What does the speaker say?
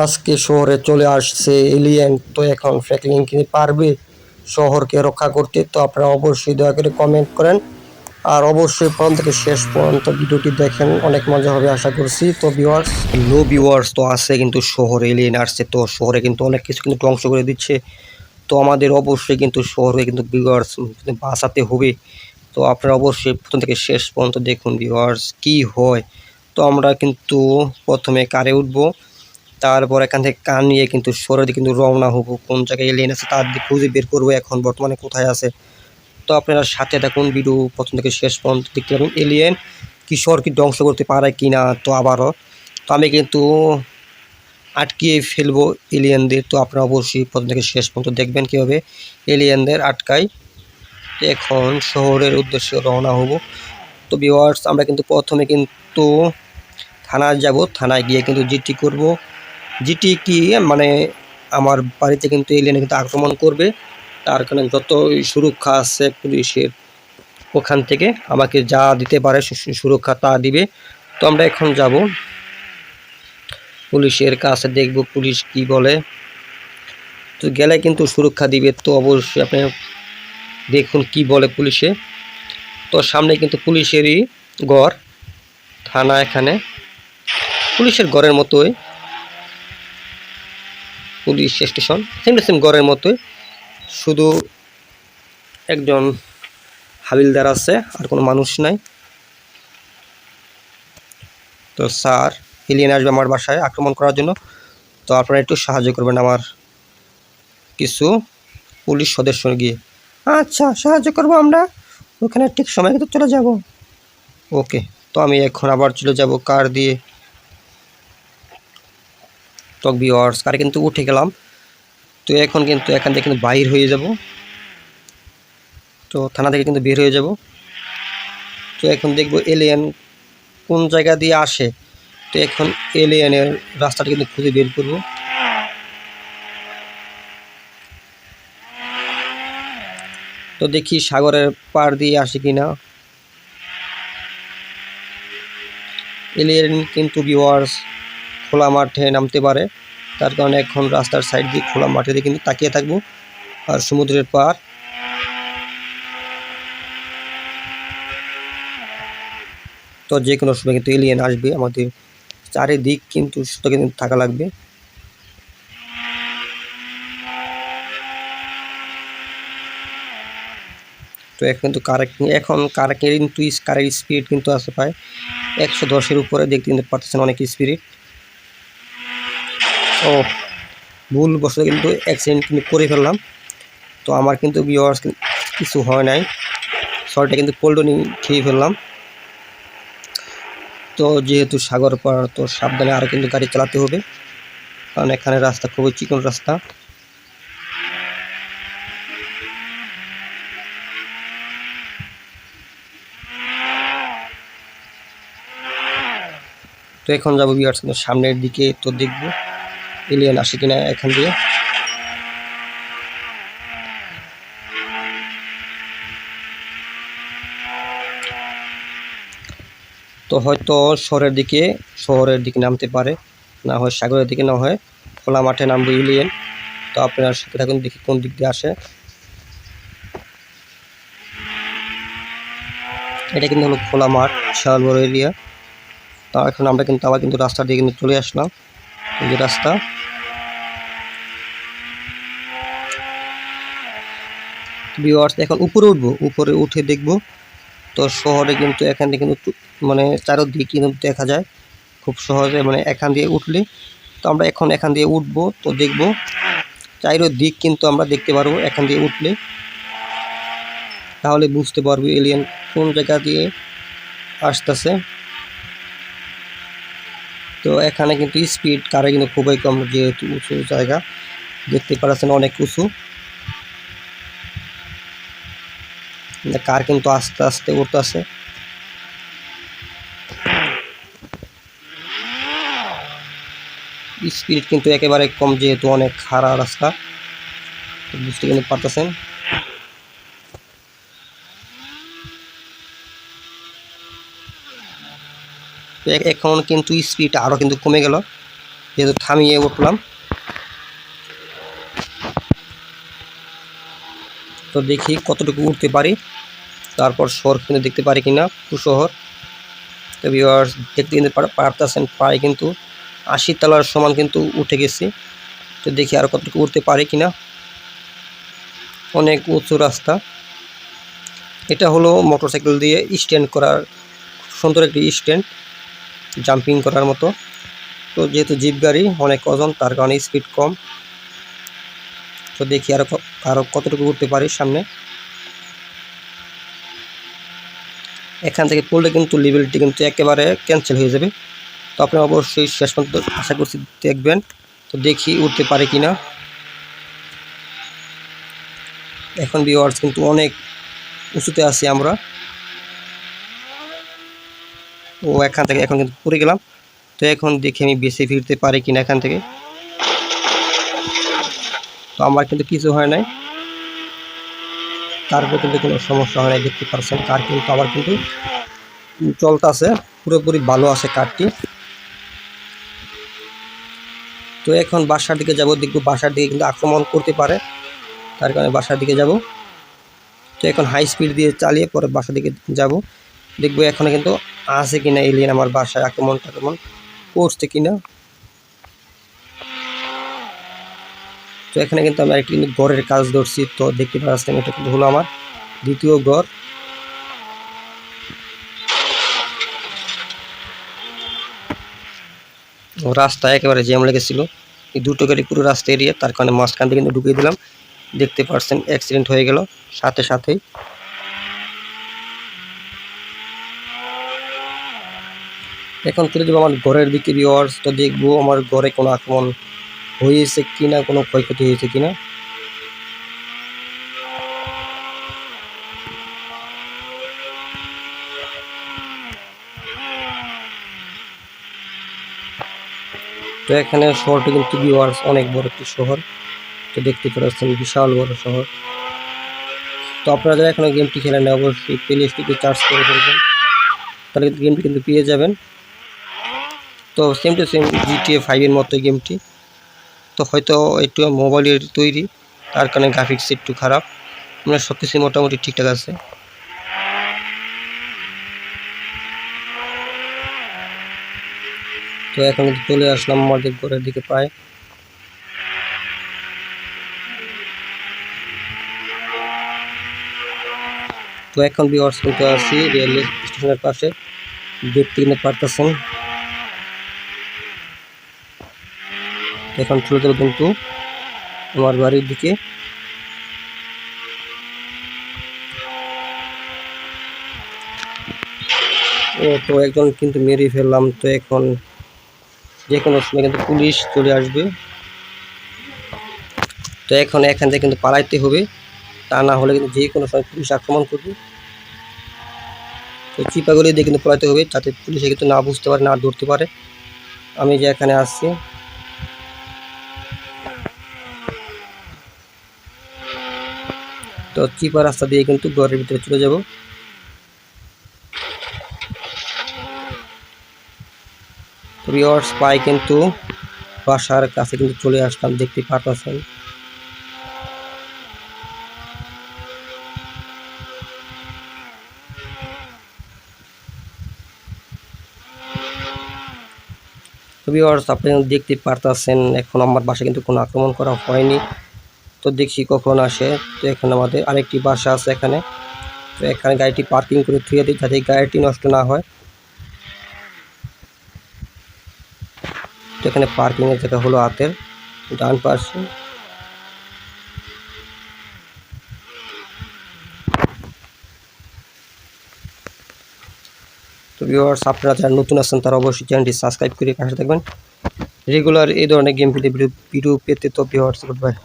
আজকে শহরে চলে আসছে এলিয়েন। তো এখন ফ্র্যাঙ্কলিন কি পারবে শহরকে রক্ষা করতে? তো আপনারা অবশ্যই দয়া করে কমেন্ট করেন, আর অবশ্যই প্রথম থেকে শেষ পর্যন্ত ভিডিওটি দেখেন, অনেক মজা হবে আশা করছি। তো ভিউয়ার্স, লো ভিউয়ার্স, তো আছে কিন্তু শহরে এলিয়েন আসছে, তো শহরে কিন্তু অনেক কিছু কিন্তু ধ্বংস করে দিচ্ছে। তো আমাদের অবশ্যই কিন্তু শহরে কিন্তু ভিউয়ার্স বাঁচাতে হবে। তো আপনারা অবশ্যই প্রথম থেকে শেষ পর্যন্ত দেখুন ভিউয়ার্স কি হয়। তো আমরা কিন্তু প্রথমে কারে উঠবো, তারপর এখান থেকে কার নিয়ে কিন্তু শহরের দিকে কিন্তু রওনা হবো। কোন জায়গায় এলিয়েন আছে তার দিকে খুঁজে বের করবো এখন বর্তমানে কোথায় আছে। তো আপনারা সাথে থাকুন, ভিডিও প্রথম থেকে শেষ পর্যন্ত দেখতে থাকুন। এলিয়েন কি শহরকে ধ্বংস করতে পারে কি না, তো আবারও তো আমি কিন্তু আটকিয়ে ফেলবো এলিয়েনদের। তো আপনারা অবশ্যই প্রথম থেকে শেষ পর্যন্ত দেখবেন কীভাবে এলিয়েনদের আটকাই। এখন শহরের উদ্দেশ্যে রওনা হব। তো ভিউয়ার্স, আমরা কিন্তু প্রথমে কিন্তু থানায় যাব, থানায় গিয়ে কিন্তু জিটি করব। জিটি কি মানে আমার বাড়িতে কিন্তু এলিয়েন কিন্তু আক্রমণ করবে, তার কারণে যত সুরক্ষা আছে পুলিশের ওখান থেকে আমাকে যা দিতে পারে সুরক্ষা তা দিবে। তো আমরা এখন যাব পুলিশের কাছে, দেখব পুলিশ কি বলে। তো গেলে কিন্তু সুরক্ষা দিবে, তো অবশ্যই আপনি দেখুন কি বলে পুলিশে। তো সামনে কিন্তু পুলিশেরই ঘর, থানা এখানে পুলিশের ঘরের মতোই, police station same to same ঘরের মতোই, শুধু একজন হাবিলদার আছে আর কোনো মানুষ নাই। তো স্যার, এলিয়েন আসবে আমার বাসায় আক্রমণ করার জন্য, তো আপনারা একটু সাহায্য করবেন আমার কিছু পুলিশ সদস্য গিয়ে। আচ্ছা, সাহায্য করবো আমরা, ওখানে ঠিক সময় কিন্তু চলে যাব। ওকে, তো আমি এখন আবার চলে যাব কার দিয়ে। তো ভিউয়ার্স, কারে কিন্তু উঠে গেলাম। তো এখন কিন্তু এখান থেকে কিন্তু বাইর হয়ে যাব, তো থানা থেকে কিন্তু বের হয়ে যাব। তো এখন দেখব এলিয়েন কোন জায়গা দিয়ে আসে। তো এখন এলিয়েনের রাস্তাটা কিন্তু খুঁজে বের করব। তো দেখি সাগরের পার দিয়ে আসে কিনা এলিয়েন। কিন্তু ভিউয়ার্স খোলা মাঠে নামতে পারে, তার কারণে এখন রাস্তার সাইড দিয়ে খোলা মাঠে দিয়ে কিন্তু তাকিয়ে থাকবো, আর সমুদ্রের পার। তো যে কোনো সময় কিন্তু এলিয়েন আসবে, আমাদের চারিদিক কিন্তু সতর্ক কিন্তু থাকা লাগবে। তো এখন কিন্তু কারেক্ট কিন্তু কারের স্পিড কিন্তু আছে প্রায় 110-এর উপরে, দেখতে কিন্তু পাচ্ছেন অনেক স্পিড। ও ভুল বসে কিন্তু অ্যাক্সিডেন্ট কিন্তু করে ফেললাম। তো আমার কিন্তু ভিউয়ার্স কিছু হয় নাই, শর্টে কিন্তু পোল্টনি খেয়ে ফেললাম। তো যেহেতু সাগর পার, তো সাবধানে আরও কিন্তু গাড়ি চালাতে হবে, কারণ এখানে রাস্তা খুবই চিকন রাস্তা। তো এখন যাবো ভিউয়ার্স সামনের দিকে, তো দেখবো এলিয়েন আসে কিনা এখান দিয়ে। তো হয়তো শহরের দিকে নামতে পারে, না হয় সাগরের দিকে, না হয় খোলা মাঠে নামবো এলিয়েন। তো আপনার সাথে থাকুন, দেখি কোন দিক দিয়ে আসে। এটা কিন্তু হলো খোলা মাঠ, বিশাল বড় এরিয়া। তা এখন আমরা কিন্তু আবার কিন্তু রাস্তা দিয়ে কিন্তু চলে আসলাম, এই যে রাস্তা। ভিউয়ার্স, এখন উপরে উঠবো, উপরে উঠে দেখবো। তো শহরে কিন্তু এখান থেকে কিন্তু মানে চারোদিক কিন্তু দেখা যায় খুব সহজে, মানে এখান দিয়ে উঠলে। তো আমরা এখন এখান দিয়ে উঠবো, তো দেখবো চারোদিক কিন্তু আমরা দেখতে পারবো এখান দিয়ে উঠলে, তাহলে বুঝতে পারবো এলিয়েন কোন জায়গা দিয়ে আসতেছে। তো এখানে কিন্তু স্পিড কারে কিন্তু খুবই কম, যেহেতু উঁচু জায়গা, দেখতে পাচ্ছেন অনেক উঁচু। কার কিন্তু আস্তে আস্তে উঠতেছে। স্পিড কিন্তু একেবারে কম, যেহেতু অনেক খারাপ রাস্তা, বুঝতে কিন্তু পারতেছেন। এখন কিন্তু স্পিড আরও কিন্তু কমে গেল, যেহেতু থামিয়ে উঠলাম, তো দেখি কতটুকু উঠতে পারি, তারপর শহর কিন্তু দেখতে পারি কিনা শহর। তো ভিউয়ার্স দেখতে কিন্তু পারতেছেন প্রায় কিন্তু 80 তলার সমান কিন্তু উঠে গেছি। তো দেখি আর কতটুকু উঠতে পারি কিনা। অনেক উঁচু রাস্তা। এটা হলো মোটরসাইকেল দিয়ে স্ট্যান্ড করার সুন্দর একটি স্ট্যান্ড, জাম্পিং করার মতো। তো যেহেতু জিপ গাড়ি অনেক ওজন, তার কারণে স্পিড কম। তো দেখি আরো কতটুকু উঠতে পারি সামনে। এখান থেকে পড়লে কিন্তু লেভেলটি কিন্তু একেবারে ক্যান্সেল হয়ে যাবে। তো আপনারা অবশ্যই শেষ পর্যন্ত আশা করছি দেখবেন। তো দেখি উঠতে পারে কিনা। এখন ভিউয়ার্স কিন্তু অনেক উঁচুতে আছি আমরা। ও এখান থেকে এখন কিন্তু পড়ে গেলাম। তো এখন দেখি আমি বেঁচে ফিরতে পারি কিনা এখান থেকে। তো আমার কিন্তু কিছু হয় নাই, তারপরে কিন্তু কোনো সমস্যা হয় নাই, দেখতে পাচ্ছেন। কার কিন্তু আবার কিন্তু চলতেছে, পুরোপুরি ভালো আছে কারটি। তো এখন বাসার দিকে যাব, দেখবো বাসার দিকে কিন্তু আক্রমণ করতে পারে, তার কারণে বাসার দিকে যাব। তো এখন হাই স্পিড দিয়ে চালিয়ে পরে বাসার দিকে যাব, দেখবো এখনো কিন্তু আছে কিনা এলিয়েন আমার বাসায় আক্রমণ করছে কিনা। তো এখানে কিন্তু আমি আরেকটি কিন্তু ঘরের কাজ ধরছি। তো দেখতে পাচ্ছেন এটা কিন্তু হলো আমার দ্বিতীয় ঘর। রাস্তা একেবারে জ্যাম লেগেছিল, এই দুটো গাড়ি পুরো রাস্তা এরিয়া, তার কারণে মাঝখান থেকে কিন্তু ঢুকিয়ে দিলাম। দেখতে পাচ্ছেন অ্যাক্সিডেন্ট হয়ে গেল সাথে সাথেই। এখন চলে যাবো আমার ঘরের দিকে ভিউয়ার্স। তো দেখবো আমার ঘরে কোনো আক্রমণ হয়েছে কিনা, কোনো ক্ষয়ক্ষতি হয়েছে কিনা। তো এখানে শহরটি কিন্তু ভিউয়ার্স অনেক বড় একটি শহর। তো দেখতে পাচ্ছেন বিশাল বড় শহর। তো আপনারা যারা এখনো গেমটি খেলেন না, অবশ্যই প্লে স্টোরে চার্জ করে ফেলবেন, তাহলে গেমটি কিন্তু পেয়ে যাবেন। তো সেম টু সেম GTA 5 এর মতো গেমটি। তো হয়তো একটু মোবাইলের তৈরি, তার কারণে গ্রাফিক্স একটু খারাপ, মানে সব কিছু মোটামুটি ঠিকঠাক আছে। তো এখন চলে আসলাম আমাদের ঘরের দিকে প্রায়। তো এখন ভিউয়ার্স কিন্তু আছি রেল স্টেশনের পাশে, দেখতে কিনে পারতেছেন। এখন চলে যাবো কিন্তু আমার বাড়ির দিকে। তো একজন কিন্তু মেরে ফেললাম। তো এখন যে কোনো সময় কিন্তু পুলিশ চলে আসবে। তো এখন এখান থেকে কিন্তু পালাইতে হবে, তা না হলে কিন্তু যে কোনো সময় পুলিশ আক্রমণ করবে। তো চিপাগুলি দিয়ে কিন্তু পলাইতে হবে, যাতে পুলিশে কিন্তু না বুঝতে পারে, না ধরতে পারে আমি যে এখানে আসছি। তো চিপা রাস্তা দিয়ে কিন্তু ঘরের ভিতরে চলে যাব। তো ভিউয়ার্স পাই কিন্তু বাসার কাছে কিন্তু চলে আসলাম, দেখতে পারতেছেন। তো ভিউয়ার্স আপনি দেখতে পারতেছেন এখন আমার বাসা কিন্তু কোনো আক্রমণ করা হয়নি। তো দেখি কখন আসে। তো এখন আমাদের আরেকটি বাসা আছে এখানে। তো এখানে গাড়িটি পার্কিং করে থুয়ে দিই, যাতে গাড়িটি নষ্ট না হয়। তো এখানে পার্কিংয়ের জায়গা হলো হাতের ডান পাশে। তো ভিউয়ার্স আপনারা যারা নতুন আছেন তারা অবশ্যই চ্যানেলটি সাবস্ক্রাইব করে পাশে থাকবেন রেগুলার এই ধরনের গেম ভিডিও পেতে। তো ভিউয়ার্স গুড বাই।